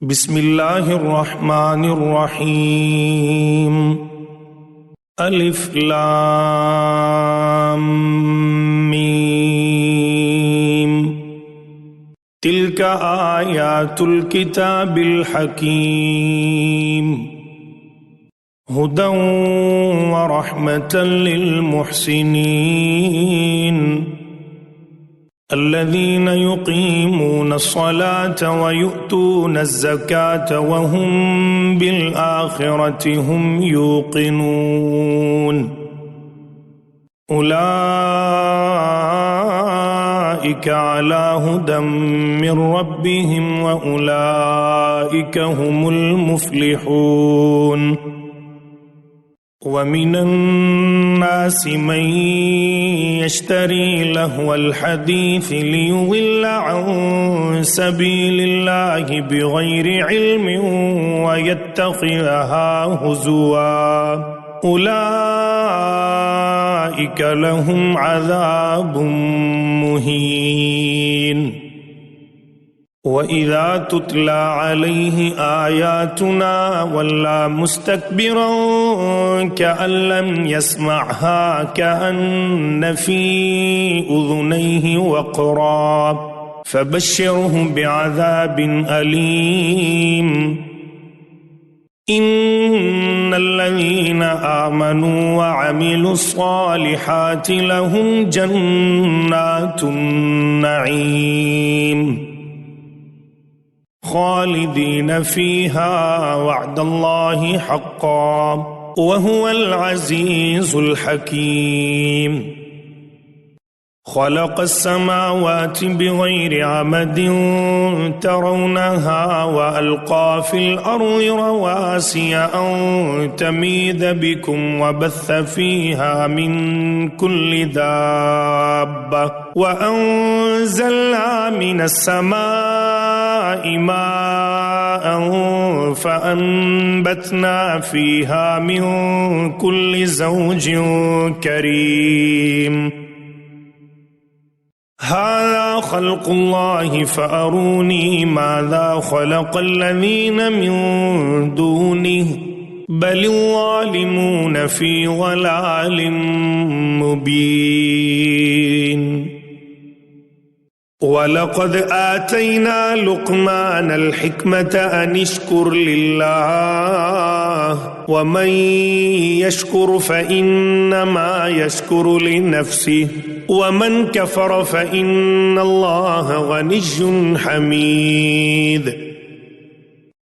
بسم الله الرحمن الرحيم. ألف لام ميم. تلك آيات الكتاب الحكيم هدى ورحمة للمحسنين الذين يقيمون الصلاة ويؤتون الزكاة وهم بالآخرة هم يوقنون أولئك على هدى من ربهم وأولئك هم المفلحون. ومن الناس من يشتري لهو الحديث ليضل عن سبيل الله بغير علم ويتخذها هزوا أولئك لهم عذاب مهين. وإذا تتلى عليه آياتنا ولى مستكبرا كأن لم يسمعها كأن في أذنيه وقرا فبشره بعذاب أليم. إن الذين آمنوا وعملوا الصالحات لهم جنات النعيم خالدين فيها وعد الله حقا وهو العزيز الحكيم. خلق السماوات بغير عمد ترونها وألقى في الأرض رواسي أن تميد بكم وبث فيها من كل دابة وأنزلنا من السماء ماء فأنبتنا فيها من كل زوج كريم. هذا خلق الله فأروني ماذا خلق الذين من دونه بل الظالمون في ضلال مبين. ولقد آتينا لقمان الحكمة أن اشكر لله ومن يشكر فإنما يشكر لنفسه ومن كفر فإن الله غني حميد.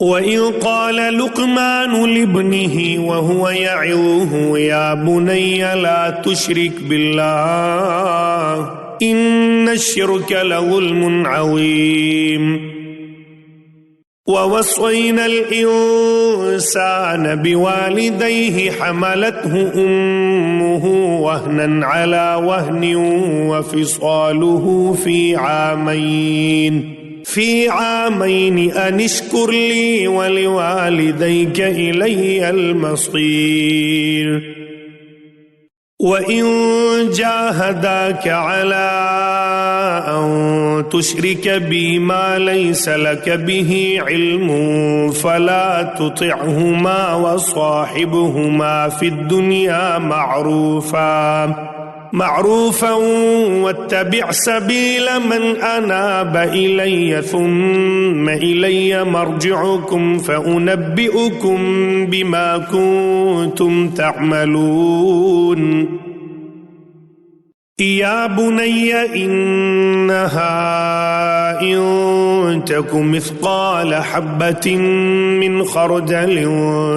وإذ قال لقمان لابنه وهو يعظه يا بني لا تشرك بالله إن الشرك لظلم عظيم. ووصينا الإنسان بوالديه حملته أمه وهنا على وهن وفصاله في عامين أن اشكر لي ولوالديك إلي المصير. وإن جاهداك على أن تشرك بي ما ليس لك به علم فلا تطعهما وصاحبهما في الدنيا معروفا واتبع سبيل من أناب إلي ثم إلي مرجعكم فأنبئكم بما كنتم تعملون. يا بني إنها إن تك مثقال حبة من خردل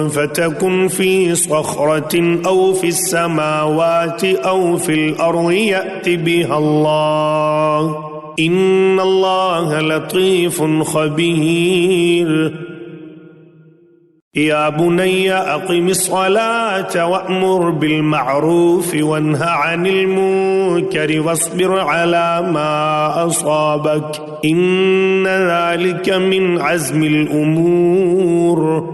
فتكن في صخرة أو في السماوات أو في الأرض يأت بها الله إن الله لطيف خبير. يا بني أقم الصلاة وأمر بالمعروف وانه عن المنكر واصبر على ما أصابك إن ذلك من عزم الأمور.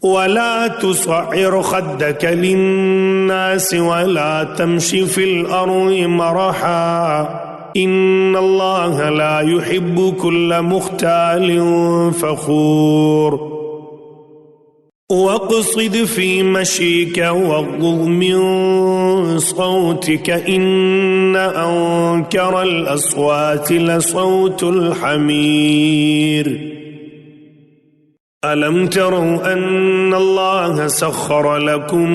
ولا تصعر خدك للناس ولا تمش في الأرض مرحا إن الله لا يحب كل مختال فخور واقصد في مشيك واغضض من صوتك إن أنكر الأصوات لصوت الحمير ألم تروا أن الله سخر لكم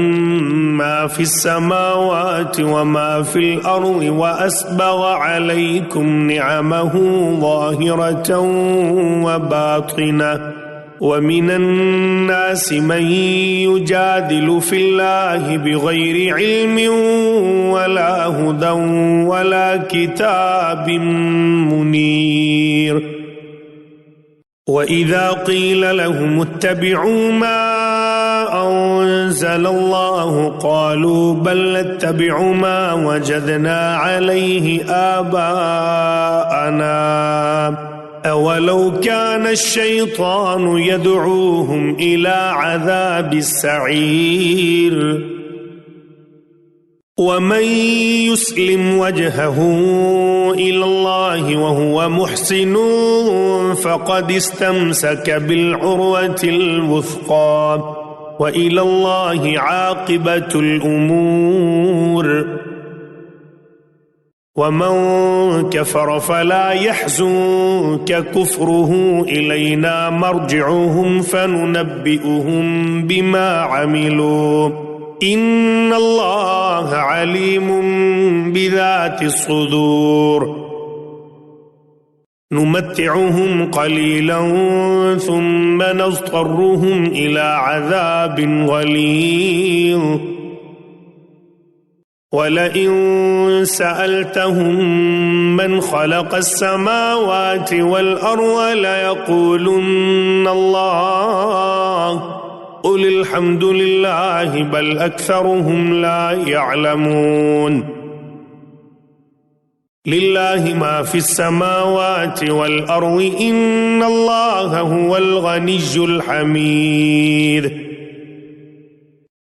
ما في السماوات وما في الأرض وأسبغ عليكم نعمه ظاهرة وباطنة ومن الناس من يجادل في الله بغير علم ولا هدى ولا كتاب منير وإذا قيل لهم اتبعوا ما أنزل الله قالوا بل نتبع ما وجدنا عليه آباءنا أولو كان الشيطان يدعوهم إلى عذاب السعير ومن يسلم وجهه إلى الله وهو محسن فقد استمسك بالعروة الوثقى وإلى الله عاقبة الأمور ومن كفر فلا يحزنك كفره إلينا مرجعهم فننبئهم بما عملوا إن الله عليم بذات الصدور نمتعهم قليلا ثم نضطرهم إلى عذاب غليظ ولئن سألتهم من خلق السماوات والأرض ليقولن الله قل الحمد لله بل أكثرهم لا يعلمون لله ما في السماوات والأرض إن الله هو الغني الحميد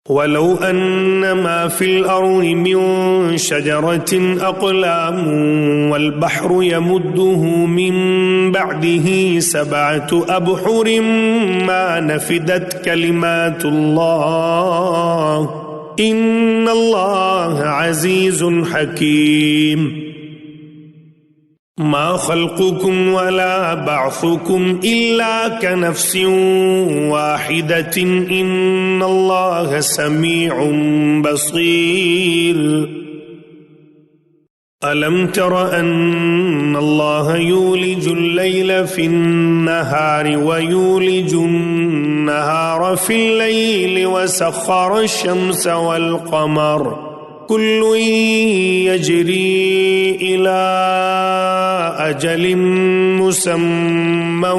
ولو أن ما في الأرض من شجرة أقلام والبحر يمده من بعده 7 أبحر ما نفدت كلمات الله إن الله عزيز حكيم ما خلقكم ولا بعثكم إلا كنفس واحدة إن الله سميع بصير ألم تر أن الله يولج الليل في النهار ويولج النهار في الليل وسخر الشمس والقمر كل يجري إلى أجل مسمى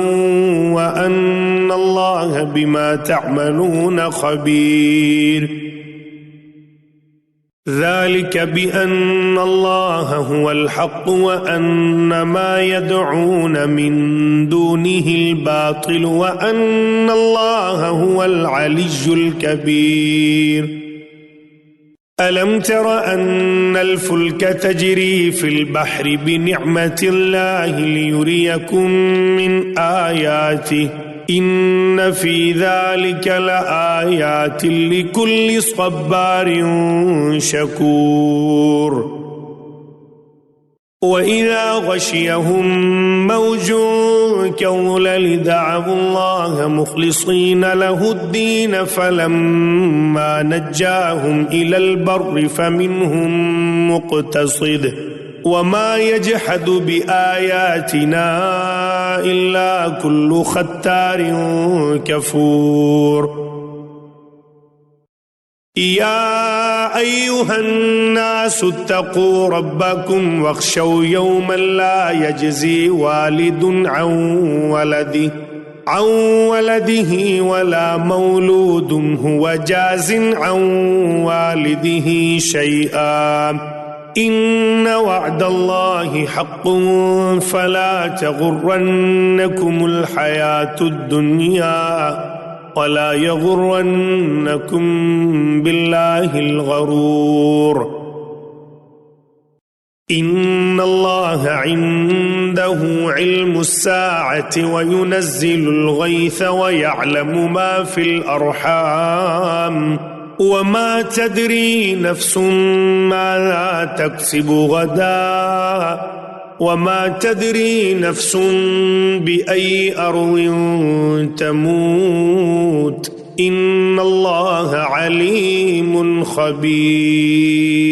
وأن الله بما تعملون خبير ذلك بأن الله هو الحق وأن ما يدعون من دونه الباطل وأن الله هو العلي الكبير ألم تر أن الفلك تجري في البحر بنعمة الله ليريكم من آياته إن في ذلك لآيات لكل صبار شكور وإذا غشيهم موج كالظلل دعوا الله مخلصين له الدين فلما نجاهم إلى البر فمنهم مقتصد وما يجحد بآياتنا إلا كل ختار كفور يا أيها الناس اتقوا ربكم واخشوا يوما لا يجزي والد عن ولده ولا مولود هو جاز عن والده شيئا إن وعد الله حق فلا تغرنكم الحياة الدنيا ولا يغرنكم بالله الغرور إن الله عنده علم الساعة وينزل الغيث ويعلم ما في الأرحام وما تدري نفس ماذا تكسب غدا وما تدري نفس بأي أرض تموت إن الله عليم خبير.